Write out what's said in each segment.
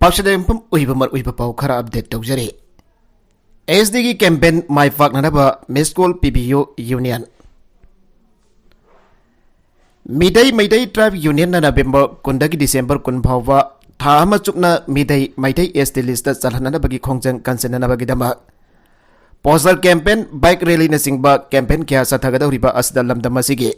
पाक्सदेमपम उइबमर उइबपाव खरा अपडेट तौजरे एसडी की कैंपेन माइ पाकननबा मिसकॉल पीबीयू union Meitei tribe union November 10 की दिसंबर 10 फावबा था अमा चुकना मिदै एसटी लिस्ट चलहननबगी खोंजंग कंसेननबगीदमक पोस्टर कैंपेन बाइक रैली नसिंगबा कैंपेन क्या सथगदौरिबा असदा लमदम असिगे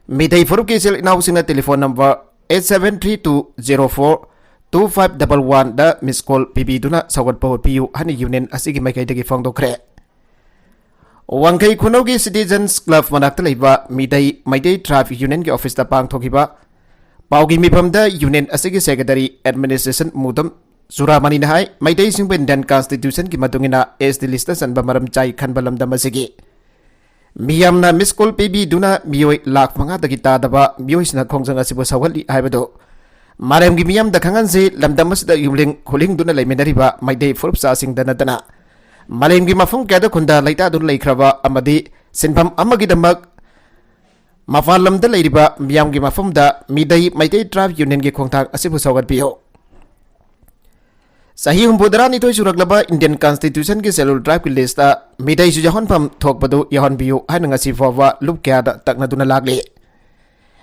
मिदै फुरुक केसल इनाउसिंगना टेलीफोन नंबर 8732042511 दा मिस कॉल पीबीदुना सवगटपा पियु हनी यूनियन असिगी माइकैदगी फोंदोखरे वांगखै खुनौगी सिटीजन्स क्लब मनाक्ता लैबा मिदै ट्राइब यूनियन के ऑफिस दा पांगथोखिबा पाउगी मिफमदा यूनियन असिगी सेक्रेटरी एडमिनिस्ट्रेशन मुदम सुरामनी नहाय मैदै सिंह इंडियन कॉन्स्टिट्यूशन की मतुंगिना एसडी लिस्ट सनबा मरम चाइ खनबा लमदम असिगी मियामना मिस कॉल पीबीदुना मियोय लाख मंगादगी तादबा मियोयसना खोंजंग असिबो सवगली हायबदो मारेमगी मियाम दा खंगनसे लमदम असदा युलिंग खुलिंग दुना लैमेनरिबा मैदै फुरुप सासिंग दनदना मालेमगी मफम क्यादा खुंदा लैता दुन लैख्रबा अमदी सिनफम अमगिदमक मफान लमदा लैरिबा मियामगी मफमदा मैदै ट्राइब यूनियन की खोंथांग असिबो सवगटपियो सही हुंबुदरा निथोय सुरकलबा इंडियन कॉन्स्टिट्यूशन की शेड्यूल ट्राइब की लिस्ट मिदै सु यहनफम थोकबदु यहनबियु हायना ngasi फावबा लुप क्यादा तकनदुना लागले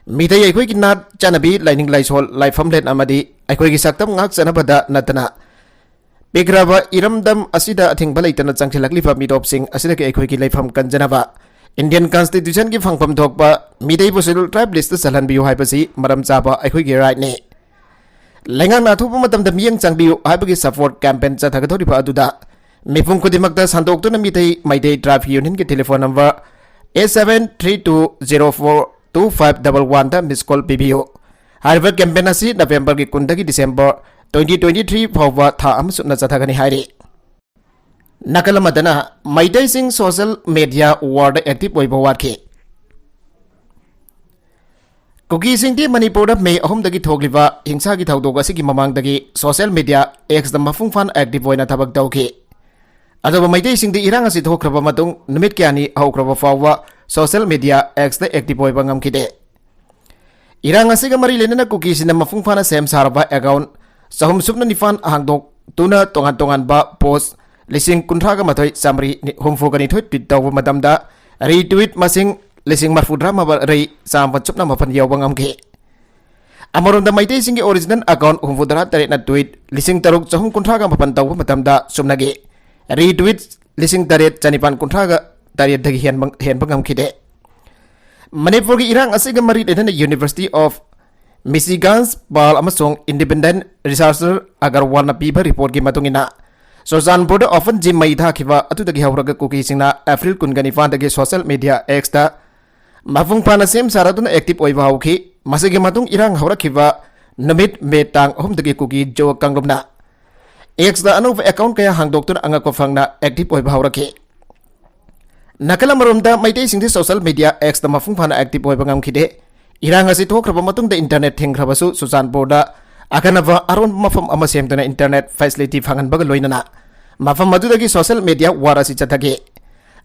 मिदै अखोय की नाट चनबी लाइनिंग लाइसोल लाइफम लेन अमदी अखोय की सक्तम ngak चनबदा नतना पेग्राबा इरमदम असिदा अथिंगबा लैतना चंगथिलकलिबा मिदोपसिंग असिदा के अखोय की लाइफम कंजनबा इंडियन कॉन्स्टिट्यूशन की फंगफम थोकबा मिदै बु शेड्यूल ट्राइब लिस्ट सलहनबियु हायबसी मरम चाबा अखोय की राइट ने लेंगांग नाथुपा मतमदा मियंग चंगबियु हायबगी सपोर्ट कैंपेन चथगदोरिबा अदुदा मिपुम खुदिमकता संदोक्तुना मैदै ट्राइब यूनियन के टेलीफोन नंबर 8732042511 दा मिस कॉल पीबीयू हाइबर कैंपेन असी नवेम्बर की 10 की दिसंबर 2023 फावबा था अमसुना चथगनी हाइरे नकलमदना मैदै सिंह सोशल मीडिया वार्ड एक्टिव ओइबा वाटखे कुकी सिंह मणिपुर मे अहमदगी थोगलिबा हिंसा की थौदोग असिगी ममांगदगी सोशल मीडिया एक्स द मफुंगफान एक्टिव ओइना थबक तौखे अदब मैदै सिंह इरांग असि थोखरबा मतुंग नुमित क्यानी हौखरबा फावबा सोशल मीडिया एक्स द एक्टिव ओइबा ngamkide इरांग असिगा मरी लेनना कुकी सिना मफुंगफाना सेम सारबा अकाउंट सहम सुपना निफान हांगदोक तुना तोंगान तोंगान बा पोस्ट लिसिंग कुंथ्रागा मथोय सामरी हुमफोगनी थोय ट्वीट तौबा मतमदा रीट्वीट मसिंग लिसिंग मरफुद्रा मबर रई साम चुपना मफन यौबा ngamkhe अमरोंदा मैदै सिंह ओरिजिनल अकाउंट हुमफुद्रा तरेना ट्वीट लिसिंग तरुक चहुम कुंथ्रागा मफन तौबा मतमदा सुमनगे रीट्वीट लिसिंग तरेत चनिपान कुंथ्रागा तरेत दगी हेनबा ngamkide मणिपुर की इरांग असिगा मरी लेनना यूनिवर्सिटी ऑफ मिशिगन पाल अमसोंग इंडिपेंडेंट रिसर्चर अगरवाल पीबा रिपोर्ट की मतुंगिना सोजानपुर ऑफन जिम मई थाखिबा अतुदगी हौरगा कुकी सिंगना एप्रिल 19 सोशल मीडिया एक्स दा मफुंग फाना सेम सारादुना एक्टिव ओइबा हौखि मसिगे मतुंग इरांग हौरखिबा नमित मे तांग अहमदगी कुकी जो कंगलुमना एक्स दा अनोव अकाउंट कया हांगदोक्तुना अंगको फंगना एक्टिव ओइबा हौरखि नकलमरोमदा मैदै सिंह सोशल मीडिया एक्स दा मफुंग फाना एक्टिव ओइबा ngamkide इरांग असी थोखरबा मतुंगदा इंटरनेट थेंग्रबसु सुजानपुरदा अखनबा अरोन मफम अमा सेमदुना इंटरनेट फैसिलिटी फंगनबगा लोइनना मफम मदुदगी सोशल मीडिया वार असि चथगे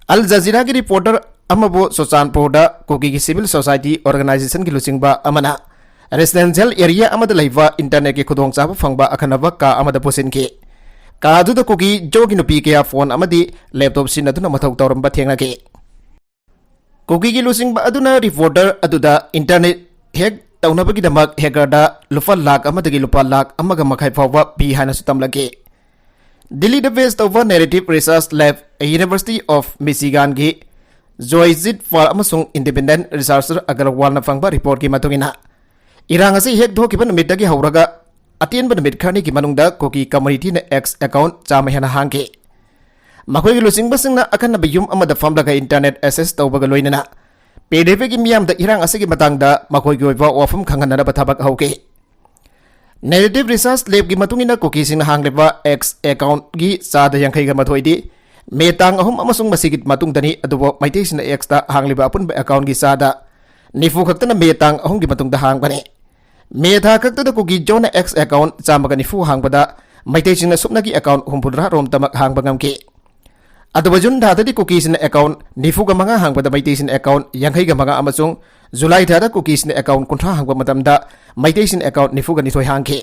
अल जजीरा की रिपोर्टर अमबो सुजानपुरदा कुकी की सिविल सोसाइटी ऑर्गेनाइजेशन की लुचिंगबा अमना रेसिडेंशियल एरिया अमदा लैबा इंटरनेट की खुदोंचाबा फंगबा अखनबा का अमदा पुसिनके का अदुदा कुकी जोगी नुपी के फोन अमदी लैपटॉप सिनदुना मथौ तौरंबा थेंगनगे कुकी की लुचिंगबा अदुना रिपोर्टर अदुदा इंटरनेट हेक तौनबगीदमक हेकरदा लुपा लाख अमदगी लुपा लाख अमगा मखाई फावबा पी हानसु तमलगे दिल्ली द बेस तौबा narrative research lab university of Michigan की जोइजिट फॉर अमसुंग इंडिपेंडेंट रिसर्चर अगरवाल न फंगबा रिपोर्ट की मतुंगिना इरांग असी हेक धोखिबा नुमितगी हौरगा अतेनबा नुमित खरनी की मनुंगदा कुकी कम्युनिटी ने एक्स अकाउंट चामा हेना हांगे मखोयगी लुचिंगबसिंगना अखनबा युम अमदा फमलगा इंटरनेट एक्सेस तौबगा लोइनना पेडेवे की मियामदा इरांग असिगी मतंगदा मखोयगी ओइबा वाफम खंगननबा थबक हौके नेरेटिव रिसर्च लैब की मतुंगिना कुकी सिंह हांगलेबा एक्स अकाउंट की चादा यांखैगा मथोइदी मे तांग अहुम अमसुंग मसिगी मतुंगदनी अदुबो मैतेसिना एक्स दा हांगलेबा अपुनबा अकाउंट की चादा निफु खक्तना मे तांग अहुम की मतुंगदा हांगबने मे था खक्तदा कुकी जोना एक्स अकाउंट चामगा निफु हांगबदा मैतेसिना सुपनागी अकाउंट हुमपुद्रा रोम तमक हांगबा ngamke अदुबजुन धातदी कुकीसिन अकाउंट निफुगा मंगा हांगबदा मैतेसिन अकाउंट यांखैगा मंगा अमसुंग जुलाई धादा कुकीसिन अकाउंट कुंठा हांगबा मतमदा मैतेसिन अकाउंट निफुगा निथोय हांगे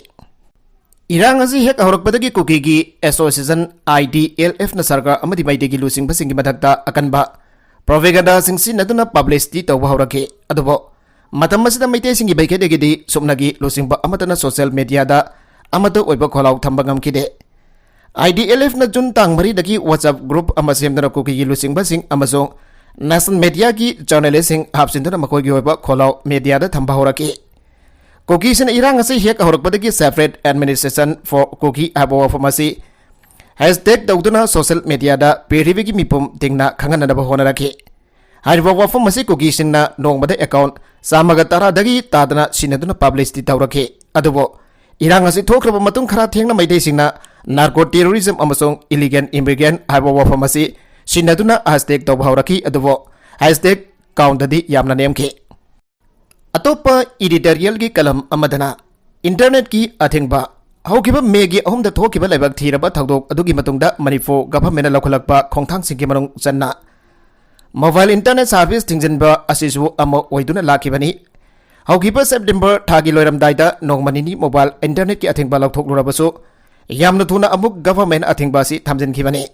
Irang asi hek ahorokpadagi kuki gi association IDLF na sarkar amadi maidegi lusing basing gi madakta akanba propaganda singsi naduna publicity tawba horake adubo matam masida maite singi baikede gi di sumnagi lusing ba amatana social media da amato oiba kholau thamba ngamkide IDLF na jun tang mari dagi WhatsApp group amasemdana kuki gi lusing basing amazong national media gi journalist sing hapsindana makoi gi oiba kholau media da thamba horake Koki sin Irang asi hek ahorokpadagi separate administration for Koki abo famasi hashtag dauduna social media da perivigi mipum tingna khangana ba honarake hariba wafam masi Koki sin na nongmada account samaga tara dagi tadana sinaduna publicity tawrake adubo Irang asi thokraba matung khara thengna maidei singna narco terrorism amasong illegal immigrant hariba wafam masi sinaduna hashtag tawhawraki adubo hashtag count dadi yamna nemke अतोप editorial की कलम अमदना internet की अथेंबा हौकिबा Maggi अहुमदा थोकिबा लेबक थीरबा थगदोक अदुगी मतुंगदा Manipur government लौखलकपा खोंथांसिंगी मनुंग चन्ना mobile internet service थिंजनबा असिसु अमो ओइदुना लाखिबनी हौकिबा सेप्टेम्बर थागी लोइरमदाइदा नोंगमनिनी मोबाइल इंटरनेट की अथेंबा लौथोकलुरबसु यामना थुना अमुक गवर्नमेंट अथेंबासी थामजनखिबनी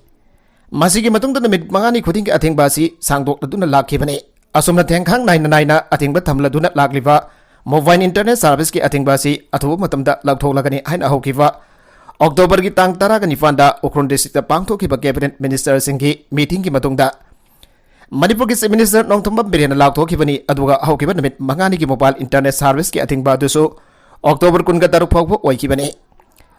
मसिगी मतुंगदा निमित मंगानी खुदिंग की अथेंबासी सांगदोकदुना लाखिबनी असुमना थेंखांग नाइना नाइना अथिंग थमलदुना लागलिबा मोबाइल इंटरनेट सर्विस की अथिंबासी अथुब मतमदा लौथोकलगनी हाइना हौकिबा अक्टोबर की तांग 19 दा उखरुल डिस्ट्रिक्ट पांगथोकिबा कैबिनेट मिनिस्टर सिंगी मीटिंग की मतुंगदा मणिपुर की चीफ मिनिस्टर नोंथोंबा बिरेना लाउथोकिबनी अदुगा हौकिबा निमित मंगानी की मोबाइल इंटरनेट सर्विस की अथिंबा दुसु अक्टोबर 19 फाउबो ओइकिबनी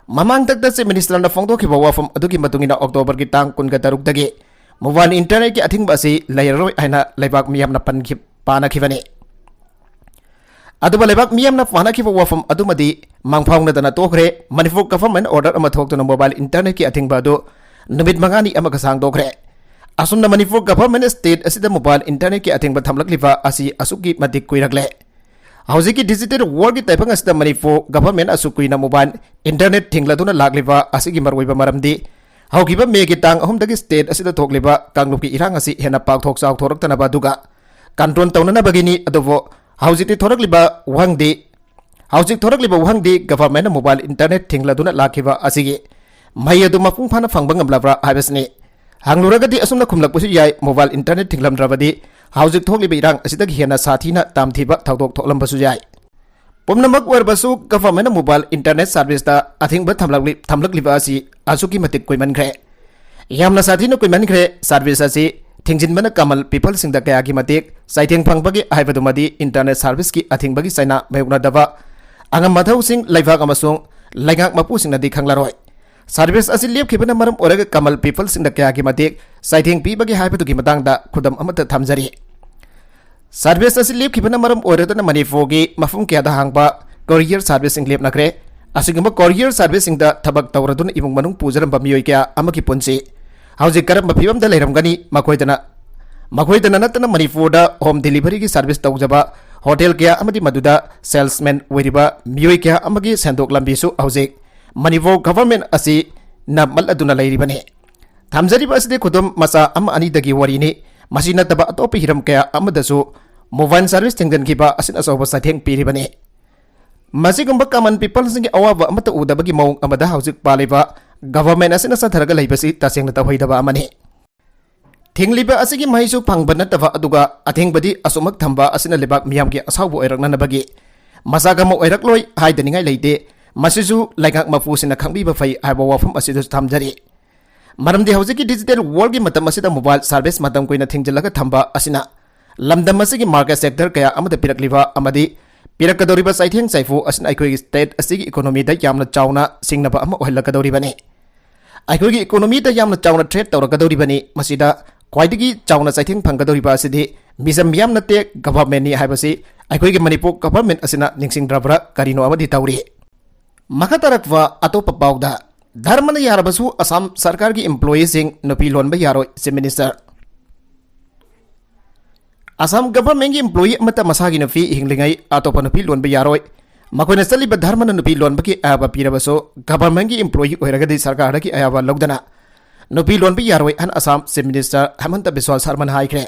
ममांग तक चीफ मिनिस्टर ना फोंदोकिबा वाफम अदुगी मतुंगिना अक्टोबर की तांग 19 दगी मोबाइल इंटरनेट की अथिंग बसी लैररोय आइना लेबाक मियामना पनखि पानाखिबनी अदुबा लेबाक मियामना पानाखिबा वाफम अदुमदी मांगफाउनदना तोखरे मणिपुर गवर्नमेंट ऑर्डर अमा थोक्तुना मोबाइल इंटरनेट की अथिंग बादु नुमित मंगानी अमका सांगदोखरे असुमना मणिपुर गवर्नमेंट स्टेट असिदा मोबाइल इंटरनेट की अथिंग थमलकलिबा असि असुकी मतिक कुइरकले हौजिकी डिजिटल वर्ल्ड की तैफंग असिदा मणिपुर गवर्नमेंट असुकुइना मोबाइल इंटरनेट थिंगलदुना लागलिबा असिगी मरवइबा मरमदी हौकिबा मेगी तांग अहुमदगी स्टेट असिदा थोकलिबा कांगलुपकी इरांग असि हेना पाकथोक चावथोरक्तनबा दुगा कंट्रोल तौननबगिनी अदुबो हौजिति थोरक्लिबा वहंगदी गवर्नमेंट मोबाइल इंटरनेट थिंगलदुना लाखिबा असिगी मई अदु मपुंग फाना फंगबा ngamlabra हाइबसनी हांगलुरगदी असुमना खुमलकपुसु याय मोबाइल इंटरनेट थिंगलमद्रबदी हौजिक थोकलिबा इरांग असिदगी हेना साथीना तामथिबा थौदोक थोलंबसु याय पुमनमक वरबसु गवर्नमेंट मोबाइल इंटरनेट सर्विस दा अथिंग थमलकलिबा असि असुकी मतिक कोइमनख्रे यामना साथीना कोइमनख्रे सर्विस असि थिंजिनबना कमल पीपल सिंग दा कयागी मतिक साइथेंग फंगबगी हाइबदुमदी इंटरनेट सर्विस की अथिंगबगी साइना मयुगनादबा अंगम मथौ सिंग लाइभाग अमसों लाइगाक मपु सिंगनादी खंगलारोय सर्विस असि लेपखिबना मरम ओरगा कमल पीपल सिंग दा कयागी मतिक साइथेंग पीबगी हाइबदुगी मतंगदा खुदम अमता थमजरी सर्विस असि लेपखिबना मरम ओरदना मणिपुर की मफुम क्यादा हांगबा कोरियर सर्विस सिंग लेपनख्रे असिगम कोरियर सर्विस सिंग दा थबक तौरदुन इमुंग मनुंग पुजरम मियोय क्या अमकी पुंसी हौजिक करम फिवमदा लेरमगनी मखोयदना नतना मणिपुर दा होम डिलीवरी की सर्विस तौजबा होटल क्या अमदी मदुदा सेल्समैन ओइरिबा मियोय क्या अमगी सेंदोक लंबीसु हौजिक मणिपुर गवर्नमेंट असि नमल अदुना लेरिबने थामजरिबा असि खुदम मसा अम अनिदगी वरिनी मसी नतबा अतोप हिरम क्या अमदसु मोबाइल सर्विस थिंगदनखिबा असिन असौबा साथेंग पीरिबने मसिगुम्बा कमन पीपल सिंग अवाबा अमत उदबगी मौंग अमदा हौजिक पालिबा गवर्नमेंट असिन सथरगा लैबसि तसेंग तहोइदबा अमने थिंगलिबा असिगी महिसु फंगबा नतबा अदुगा अथेंगबदी असुमक थंबा असिन लेबाक मियामगी असावबो ओइरकननबगी मसागम ओइरकलोय हाइदनिंगाय लेते मसिसु लाइगाक मफुसिना खंगबिबा फै हाइबा वाफम असिदु थामजरी मरमदि हौजिकी डिजिटल वर्ल्ड की मतम असिदा मोबाइल सर्विस मतम कोइना थिंगजलगा थंबा असिना लमदम असिगी मार्केट सेक्टर कया अमदा पिरकलिबा अमदी पिरकदौरिबा साइथेंग साइफु असिन अखोइगी स्टेट असिगी इकोनॉमी दा यामना चावना सिंगनबा अम ओहलकदौरिबने अखोइगी इकोनॉमी दा यामना चावना ट्रेड तौरकदौरिबने मसिदा ख्वाइदगी चावना साइथेंग फंगदौरिबा असिदि मिजम यामना ते गवर्नमेंट नि हाइबसि अखोइगी मणिपुर गवर्नमेंट असिना निंगसिंगद्रबरा करिनो अमदि तौरि मखतरकवा अतोप पाउदा धर्मन यारबसु असम सरकार की एम्प्लॉई सिंह नुपी लोनबा यारोय चीफ मिनिस्टर असम गवर्नमेंट की एम्प्लॉई अमता मसागी नुपी हिंगलिंगै अतोप नुपी लोनबा यारोय मखोइना चलिबा धर्मन नुपी लोनबकी आयाबा पीरबसु गवर्नमेंट की एम्प्लॉई ओइरगदि सरकार की आयाबा लौदना नुपी लोनबा यारोय हन असम चीफ मिनिस्टर हेमंत बिस्वा शर्मा हाइख्रे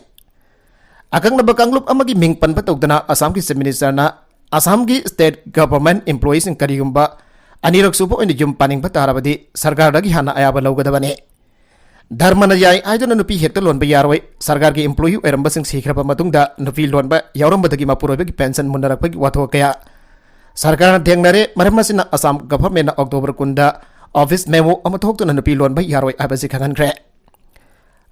अकंगनबा कांगलुप अमगी मिंग पनबा तौदना असम की चीफ मिनिस्टर ना असम की स्टेट गवर्नमेंट एम्प्लॉई सिंह करिगुंबा Anirak subo ina yum paning batarabadi sarkar dagi hana ayaba lawgadabane. Dharmana yai aiduna nupi hekta lonba yaroi sarkar gi employee oiramba sing sikraba matungda nupi lonba yaurambadagi mapuroibagi pension munarakpagi watho kaya sarkar dengnare maramasina Assam government na October kunda office memo amathok na nupi lonba yaroi abasi khangankre.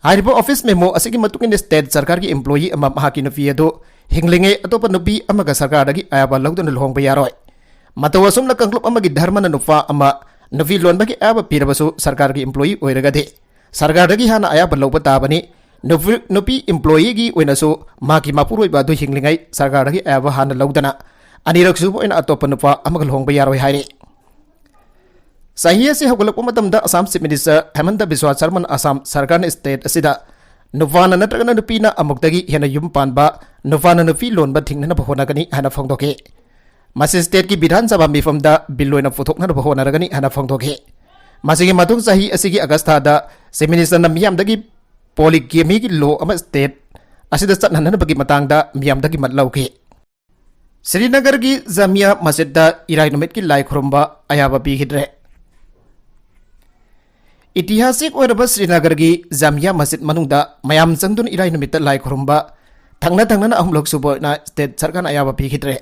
Haribo office memo asigi matungin state sarkar gi employee ama mahaki nupi ado hinglinge atopa nupi amaga sarkar dagi ayaba lawduna lohongba yaroi. Matawasum na kangklub amagi dharmana nufa ama nupi lonba gi ayaba pirabasu sarkar gi employee oiragade sarkar dagi hana ayaba lawba tabani nupi employee gi oinasu maki mapuroi ba do hinglingai sarkar dagi ayaba hana lawdana anirak subo ina atopa nufa amaga lohongba yaroi haire. Sahiya se hagulak umatamda Assam Chief Minister Hemanta Biswa Sarman Assam Sarkar State asida nufana natragana nupina amukdagi hena yum panba nufana nupi lonba thingna bahonagani hana phongdoke. Masi state ki Bidhan Sabha mifamda billoina futhokna bahonaragani hana phongdoke. Masigi matung sahi asigi Agustada Chief Minister na miyamdagi polygamy ki law ama state asida chatnana bagi matangda miyamdagi matlauke. Srinagar ki Jamia Masjidda irai numit ki lai khurumba ayaba bihidre. Itihasik oiraba Srinagar gi Jamia Masjid manungda mayam changdun irai numita lai khurumba thangna na ahumlok subo na state sarkar ayaba bihidre.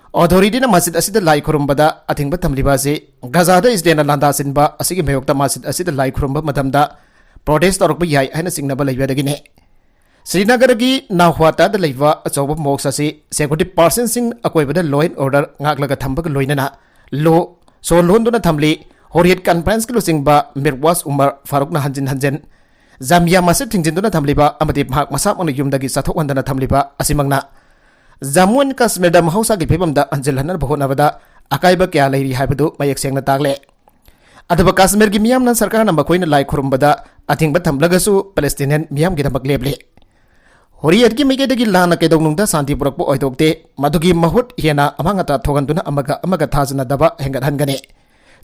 Authority na masjid asida lai khurumbada athingba thamliba se Gaza da Israel landa sinba asigi mayokta masjid asida lai khurumba matamda protest torokba yai haina singnaba leibadagine. Srinagar gi Nahwata da leiba achoba moksa se security persons sing akoibada law and order ngaklaga thambag loinana law so londuna thamli Horiat conference ki lusingba Mirwas Umar Faruk na hanjin Jamia Masjid thingjinduna thamliba amati phak masap ang yumdagi sathok wandana thamliba asimangna Jammu and Kashmir da mahausa gi phebamda anjilhanar bahonabada akaiba kya leiri haibadu mayek sengna tagle adaba Kashmir gi miyamna sarkar na makoina lai khurumbada athingba thamlagasu Palestinian miyam gi damak leble Horiat gi megedagi lana kedongnungda santi purakpo oidokte madugi mahut hiena amangata thoganduna amaga thajna daba hengat hangane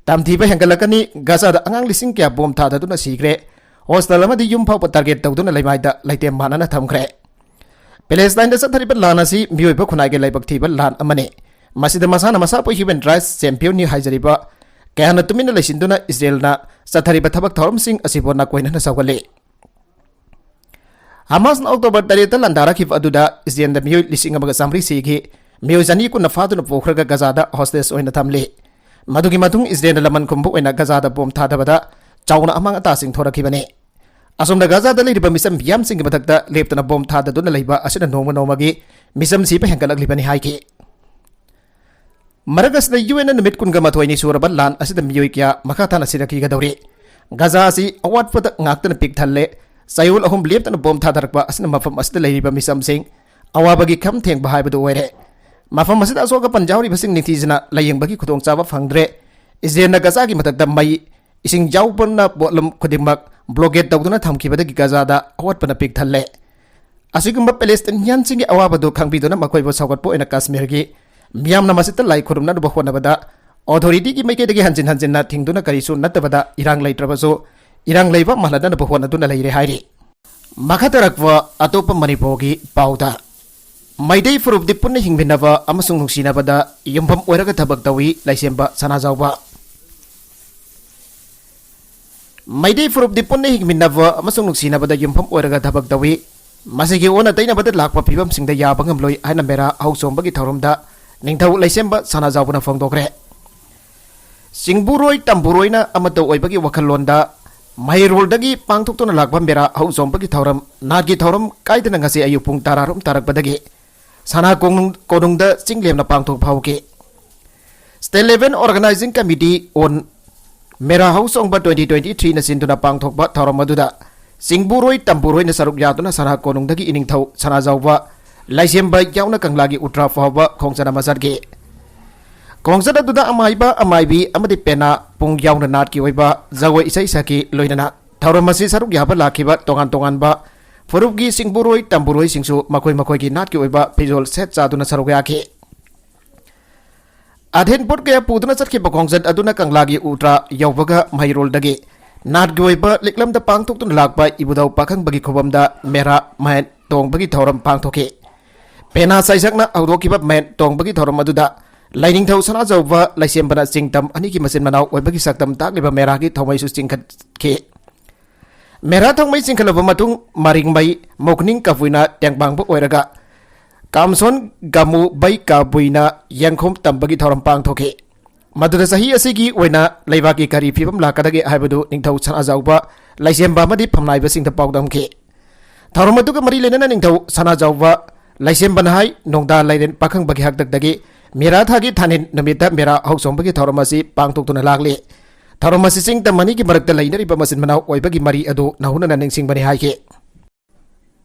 Tamthiba hengalakani Gaza da angang lising kya bom thada duna sigre hostel amadi yum phau target tawduna leimaida laite manana thamkre Palestine da sathariba lana si miyoiba khunai ge laibak thiba lan amane masida masana masa po human rights champion ni haijariba kayana tumina leisinduna Israel na sathariba thabak thorum sing asibona koina na sawale Hamas na October 30 landara khif aduda Israel da miyoy lising amaga samri sigi miyoy jani ku nafaduna pokhraga Gaza da hostes oina thamle Madugi matung Israel laman kumbu oina Gaza da bom thadabada chauna amang ata sing thorakibane Asomda Gaza da leiba misam yam sing bathakta leptana bom thadaduna leiba asina nomagi misam sipa hengalak haiki Maragas na UN na numit kunga mathoini suraba lan asida miyoy kya makathana siraki gadawri Gaza si awat pada ngaktana pikthalle sayul ahum leptana bom thadarakba asina mafam asida leiba misam sing awabagi kam theng bahaibadu oire Mafam masjid asoga panjawri basing nitizna layang bagi kutong chaba phangdre Israel na Gaza gi matakda mai ising jawpon na bolam khudimak blockade tawduna thamkibada gi Gaza da awat pana pik thalle asigumba Palestinian singi awabadu khangbiduna makoibo sawgatpo ena Kashmir gi miyam na masjid lai khurumna do khona bada authority gi maike dagi hanjin na thingduna karisu natabada irang laitrabaso irang leiba mahlada na bohona duna leire hairi makatarakwa atopa manipogi pauda Maidai furup di punna hingminaba amasung nungsinabada yumpam oiraga tabak tawi laisemba sanazawba. Maidai furup di punna hingminaba amasung nungsinabada yumpam oiraga tabak tawi masigi ona tainabada lakpa pibam singda yabang amloy hana mera hausom bagi tharumda ningthau laisemba sanazawbana phongdokre. Singburoi tamburoi na amato oibagi wakalonda mahiroldagi pangthuktuna lakpa mera hausom bagi tharam nagi tharam kaidana ngasi ayupung tararum tarakbadagi Sana konungda singlem na pangthok phauke State Level Organizing Committee on Mera House Ongba 2023 na sinduna pangthok ba tharam maduda Singburoi tamburoi na saruk yatuna sana konungdagi iningthau sana zawba laisemba yauna kanglagi utra phawba khongsana masarge Kongsada duda amaibi amadi pena pung yauna nat ki oiba zawai isai saki loinana tharam masi saruk yaba lakhiba tongan ba Furugi singburoi tamburoi singsu makoi ki nat ki oiba pijol set chaduna sarugya ki Adhen pot kaya puduna satki bakongzat aduna kanglagi utra yawbaga mahirol dagi nat ki oiba liklam da pangtok tun lakba ibudau pakang bagi khobamda mera mahen tong bagi thoram pangthoki Pena saisak na audoki ba mahen tong bagi thoram aduda Lainingthau Sanajauba Laisembana Singtam Aniki Masin Manau Webaki Saktam Tagliba Meraki Thomai Su Singkat Ke Mera Thomai Singkalaba Matung Maring Mai Mokning Kavuina Yang Bangbo Oiraga Kamson Gamu Bai Kabuina Yangkom Tambagi Thorampang Thoke Maduda Sahi Asigi Wena Laivaki Kari Pibam Lakadagi Habadu Ningthau Sanajauba Laisemba Madi Pamnai Basing the Pogdam Ke Tharamatuka Marilena Ningthau Sanajauba Laisembana Hai Nongda Laiden Pakang Bagi Hak Dagi Mera Thagi Thanin Namita Mera Hoksomba Thoramasi Pangtokuna Lagli Thoramasi Sing the Maniki Marakta Lainari Pamasin Manau Oibagi Mari Adu Nahuna Naning Sing Bani Haike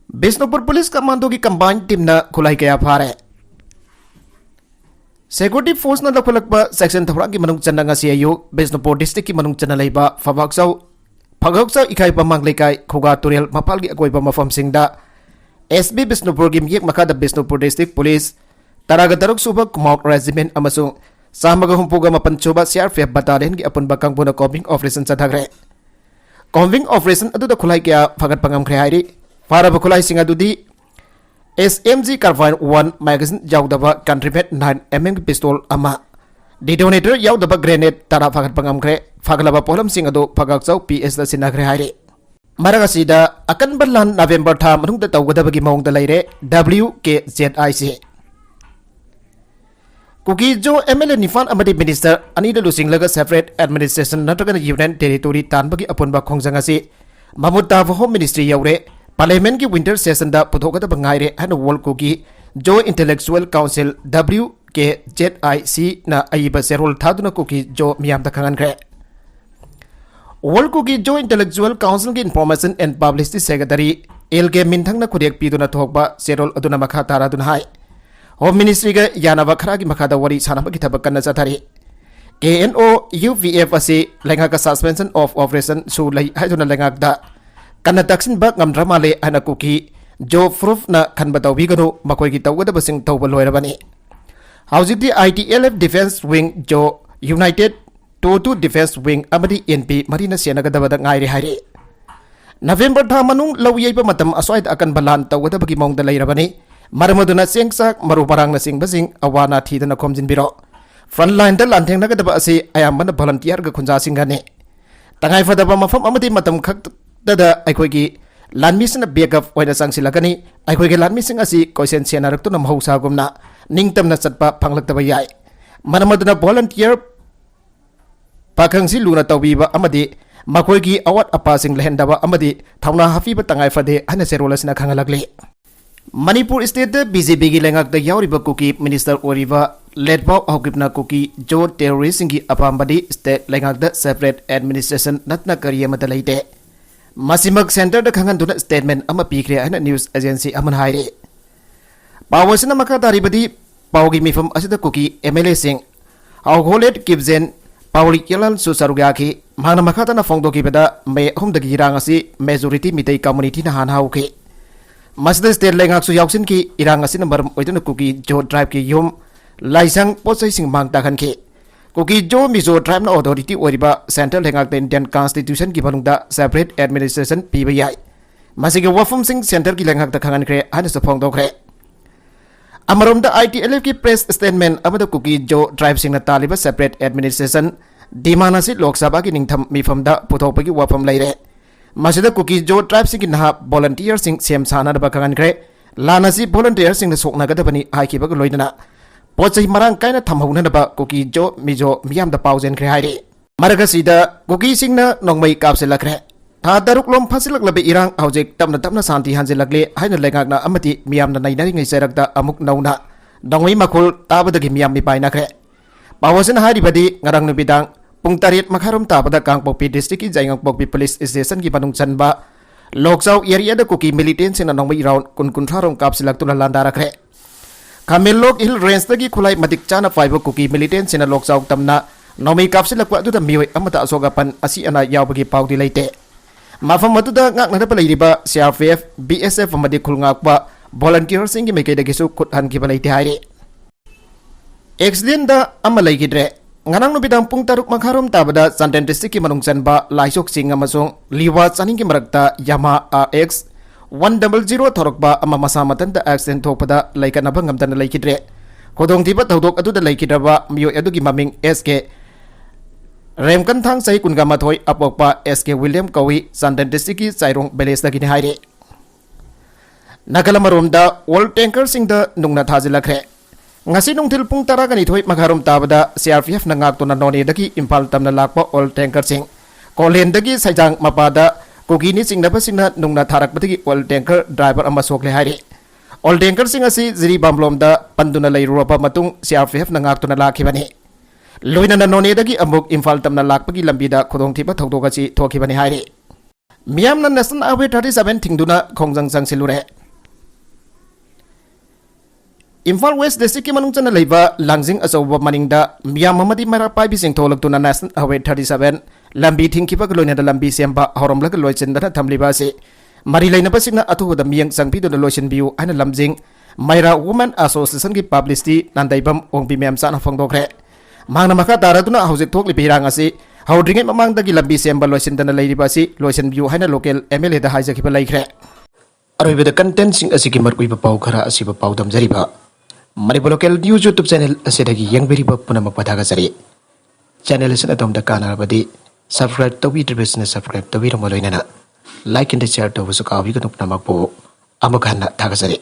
Bisnupur Police Commando ki combined team na khulai kaya phare Security Force na lakulakba section thawra ki manung channa nga CIU Bisnupur district ki manung channa leiba Phagaksau ikai pamang lekai Khuga Turel mapal ki akoi pa mafam singda SB Bisnupur gi myek makada Bisnupur District Police Taraga Taruk Suba Kumaut Regiment amasung Samaga humpuga mapanchuba CRPF Battalion ki apun bakang puna combing operation chathagre Combing operation adu da khulai kaya phagat pangam khre hairi Para Bakulai Singadudi SMG Carbine 1 magazine Yaudaba Countrymet 9mm pistol Ama Detonator Yaudaba grenade Tara Fagat Pangamkre Fagalaba Polam Singado Pagaksau PS the Sinagre Haire Maragasida Akan Balan November Tham Rung the Tawgadabagi Mong the Laire WKZIC Kuki Jo MLA Nifan Amadi Minister Anida Lusing Laga Separate Administration Natragan Union Territory Tanbagi upon Bakongjangasi Mamuta Home Ministry Yaure Parliament ki winter session da puthokata bangaire han World Kuki Jo Intellectual Council WKZIC na aiba serol thaduna Kuki Jo miyam da khangan kre World Kuki Jo Intellectual Council ki Information and Publicity Secretary LK Minthang na khudek piduna thokba serol aduna makha tara dun hai Home Ministry ga yana bakhra ki makha da wari sanaba ki thabak kanna chathari KNO UVF ase lenga ka suspension of operation su lai haiduna lenga da Kana taksin bak ngam drama le ana Kuki Jo proof na khan bataw bigano makoi ki tawgada basing tawba loirabani Haujiti ITLF Defense Wing Jo United 22 Defense Wing amadi NP Marina Senaga dabada ngairi hairi November tha manung lawyaiba matam aswait akan balan tawgada bagi mongda lairabani maramaduna sengsak maru parang na singbasing awana thidana khomjin biro frontline da lantheng naga daba ase ayambana volunteer ga khunja singane tangai fadaba mafam amadi matam khak Dada Aikogi Landmission Backup Wina Sangsilakani, Aikogi Landmission Asi, Koisen Sianarak to Namhosa Gumna, Ningtam Nasatpa Panglaktabayai. Manamaduna volunteer Pakangsi Luna Tawiba Amadi, Makoigi Awat Apasing Lehendaba Amadi, Tauna Hafiba Tangai Fade, Anaserolas Nakangalagli. Manipur State BJP Gilangak the Yauriba Kuki Minister Oriva, Ledbao Hokipna Kuki, Jo Terroristingi Apambadi State Langak the Separate Administration Natna Kariamatalaite. Masimak Center the Kanganduna statement ama pikre ana news agency aman haire Pawasana makatari badi Pawgi mifam asida Kuki MLA Singh Holet Kibzen Pauli Yalan Susarugaki Mana Makata na Fongdo Kibada me home the Girangasi majority mitay community na hanhauke Masda state lengak su yauksin ki irangasi na maram oituna Kuki Jo drive ki yum laisang posay sing mangtakan ki Kuki Jo Mizo Tribe na Authority Oriba Central Hengak the Indian Constitution ki balungda separate administration PBI. Masige wafum sing center ki lenghak the kangan kre hanis the phong dokre. Amarom the ITLF ki press statement amada Kuki Jo Tribe sing na taliba separate administration dimana si Lok Sabha ki ningtham mifam da puthok ki wafam laire. Masida Kuki Jo Tribe sing ki naha volunteer sing sem sana da kangan kre lana si volunteer sing na sokna ga da bani hai ki bag loidana. Pochai marang kaina thamhauna na ba Kuki Jo Mizo miyam da pauzen kre haire Maragasida Kuki singna nongmai kapse lakre Tha daruk lom phasilak labe irang haujek tamna santi hanje lagle haina lengak na amati miyam na nainari ngai serak da amuk nauna nongmai makul tabada gi miyam mi paina kre Pawasen hari badi ngarang no bidang pung tarit makharom tabada Kangpokpi district ki Jaingang Pokpi police station ki panung chanba Loksau area da Kuki militant sing na nongmai round kun tharong kapsilak tuna landara kre Kamelok Hill Range tagi khulai madik chana fiber Kuki militant sina Loksau tamna nomi kapsilak wa du da miwi amata asogapan asi ana yawbagi pawdi leite Mafam matuda ngak na palairiba CRPF BSF amadi khulngak ba volunteer singi mekai da gisu khuthan ki balaite haire Accident da amalai gidre nganang no bidang pung taruk makharom tabada Santen district ki manung chanba laisok sing amasong liwa chaning ki marakta Yama RX 100 thorokba ama masa matan da accident thokpada laikanaba ngamdana laikidre ꯈꯨꯗꯣꯡꯊꯤꯕ ꯊꯧꯗꯣꯛ ꯑꯗꯨꯗ ꯂꯩꯈꯤꯗ꯭ꯔꯕ ꯃꯤꯑꯣꯏ ꯑꯗꯨꯒꯤ ꯃꯃꯤꯡ ꯑꯦꯁ.ꯀꯦ. ꯔꯦꯝꯀꯟꯊꯥꯡ ꯆꯍꯤ 22 ꯑꯄꯣꯛꯄ ꯑꯦꯁ.ꯀꯦ. William ꯀꯧꯏ ꯆꯥꯟꯗꯦꯜ ꯗꯤꯁꯇ꯭ꯔꯤꯛꯀꯤ ꯆꯥꯏꯔꯣꯡ ꯚꯤꯂꯦꯖꯇꯒꯤꯅꯤ ꯍꯥꯏꯔꯤ. ꯅꯥꯀꯜ ꯑꯃꯔꯣꯝꯗ ꯑꯣꯏꯜ ꯇꯦꯡꯀꯔꯁꯤꯡꯗ ꯅꯨꯡꯅ ꯊꯥꯖꯤꯜꯂꯛꯈ꯭ꯔꯦ. ꯉꯁꯤ ꯅꯨꯡꯊꯤꯜ ꯄꯨꯡ 12 ꯃꯈꯥꯔꯣꯝ ꯇꯥꯕꯗ ꯁꯤआꯔꯄꯤꯑꯦꯐꯅ ꯉꯥꯛꯇꯨꯅ ꯅꯣꯅꯦꯗꯒꯤ ꯏꯝꯐꯥꯜ ꯇꯝꯅ ꯂꯥꯛꯄ ꯑꯣꯏꯜ ꯇꯦꯡꯀꯔꯁꯤꯡ ꯀꯣꯜꯍꯦꯟꯗꯒꯤ ꯁꯩꯖꯥꯡ ꯃꯄꯥꯗ ꯀꯨꯀꯤꯅꯤ ꯆꯤꯡꯅꯕꯁꯤꯡꯅ ꯅꯨꯡꯅ ꯊꯥꯔꯛꯄꯗꯒꯤ ꯑꯣꯏꯜ ꯇꯦꯡꯀꯔ ꯗ꯭राꯏꯚꯔ ꯑꯃ ꯁꯣꯛꯂꯦ ꯍꯥꯏꯔꯤ. ꯑꯣꯏꯜ ꯇꯦꯡꯀꯔꯁꯤꯡ ꯑꯁꯤ ꯖꯤꯔꯤꯕꯥꯝꯂꯣꯝꯗ ꯄꯟꯗꯨꯅ ꯂꯩꯔꯨꯔꯕ ꯃꯇꯨꯡ ꯁꯤआꯔꯄꯤꯑꯦꯐꯅ ꯉꯥꯛꯇꯨꯅ ꯂꯥꯛꯈꯤꯕꯅꯤ. ꯂꯣꯏꯅꯅ ꯅꯣꯅꯦꯗꯒꯤ ꯑꯃꯨꯛ ꯏꯝꯐꯥꯜ ꯇꯝꯅ ꯂꯥꯛꯄꯒꯤ ꯂꯝꯕꯤꯗ ꯈꯨꯗꯣꯡꯊꯤꯕ ꯊꯧꯗꯣꯛ ꯑꯁꯤ ꯊꯣꯛꯈꯤꯕꯅꯤ ꯍꯥꯏꯔꯤ. ꯃꯤꯌꯥꯝꯅ ꯅꯦꯁꯅꯦꯜ ꯍꯥꯏꯋꯦ 37 ꯊꯤꯡꯗꯨꯅ ꯈꯣꯡꯖꯪ ꯆꯪꯁꯤꯜꯂꯨꯔꯦ. ꯏꯝꯐꯥꯜ ꯋꯦꯁ ꯗꯤꯁꯇ꯭ꯔꯤꯛꯀꯤ ꯃꯅꯨꯡ ꯆꯟꯅ ꯂꯩꯕ ꯂꯥꯡꯖꯤꯡ ꯑꯆꯧꯕ ꯃꯅꯤꯡꯗ ꯃꯤꯌꯥꯝ ꯑꯃꯗꯤ ꯃꯩꯔꯥ ꯄꯥꯏꯕꯤꯁꯤꯡ ꯊꯣꯛꯂꯛꯇꯨꯅ ꯅꯦꯁꯅꯦꯜ ꯍꯥꯏꯋꯦ 37 ꯂꯝꯕꯤ ꯊꯤꯡꯈꯤꯕꯒ ꯂꯣꯏꯅꯅ ꯂꯝꯕꯤ ꯁꯦꯝꯕ ꯍꯧꯔꯝꯂꯒ ꯂꯣꯏꯁꯤꯟꯗꯅ ꯊꯝꯂꯤꯕ ꯑꯁꯤ ꯃꯔꯤ ꯂꯩꯅꯕꯁꯤꯡꯅ ꯑꯊꯨꯕꯗ ꯃꯤꯠꯌꯦꯡ ꯆꯪꯕꯤꯗꯨꯅ ꯂꯣꯏꯁꯤꯟꯕꯤꯌꯨ ꯍꯥꯏꯅ ꯂꯝꯖꯤꯡ ꯃꯩꯔꯥ ꯋꯨꯃꯦꯟ ꯑꯦꯁꯣꯁꯤꯌꯦꯁꯟꯒꯤ ꯄꯕ꯭ꯂꯤꯁꯤꯇꯤ ꯅꯥꯟꯗꯩꯕꯝ ꯑꯣꯡꯕꯤ ꯃꯦꯝꯆꯥꯅ ꯐꯣꯡꯗꯣꯛꯈ꯭ꯔꯦ. ꯃꯍꯥꯛꯅ ꯃꯈꯥ ꯇꯥꯔꯗꯨꯅ ꯍꯧꯖꯤꯛ ꯊꯣꯛꯂꯤꯕ ꯏꯔꯥꯡ ꯑꯁꯤ ꯍꯧꯗ꯭ꯔꯤꯉꯩ ꯃꯃꯥꯡꯗꯒꯤ ꯂꯝꯕꯤ ꯁꯦꯝꯕ ꯂꯣꯏꯁꯤꯟꯗꯅ ꯂꯩꯔꯤꯕ ꯑꯁꯤ ꯂꯣꯏꯁꯤꯟꯕꯤꯌꯨ ꯍꯥꯏꯅ ꯂꯣꯀꯦꯜ MLAꯗ ꯍꯥꯏꯖꯈꯤꯕ ꯂꯩꯈ꯭ꯔꯦ. ꯑꯔꯣꯏꯕꯗ ꯀꯟꯇꯦꯟꯠꯁꯤꯡ ꯑꯁꯤꯒꯤ ꯃꯔꯨꯑꯣꯏꯕ ꯄꯥꯎ ꯈꯔ ꯑꯁꯤꯕꯨ ꯄꯥꯎꯗꯝꯖꯔꯤꯕ Manipur local news YouTube channel ꯑꯁꯤꯗꯒꯤ ꯌꯦꯡꯕꯤꯔꯤꯕ ꯄꯨꯝꯅꯃꯛ ꯊꯥꯒꯠꯆꯔꯤ. ꯆꯦꯅꯦꯜ ꯑꯁꯤꯅ ꯑꯗꯣꯝꯗ ꯀꯥꯟꯅꯔꯕꯗꯤ ꯁꯕꯁꯀ꯭ꯔꯥꯏꯕ ꯇꯧꯕꯤꯗ꯭ꯔꯤꯕꯁꯤꯅ ꯁꯕꯁꯀ꯭ꯔꯥꯏꯕ ꯇꯧꯕꯤꯔꯝꯕ ꯂꯣꯏꯅꯅ ꯂꯥꯏꯛ ꯑꯦꯟड ꯁꯦꯌꯔ ꯇꯧꯕꯁꯨ ꯀꯥꯎꯕꯤꯒꯅꯨ. ꯄꯨꯝꯅꯃꯛꯄꯨ ꯑꯃꯨꯛ ꯍꯟꯅ ꯊꯥꯒꯠꯆꯔꯤ.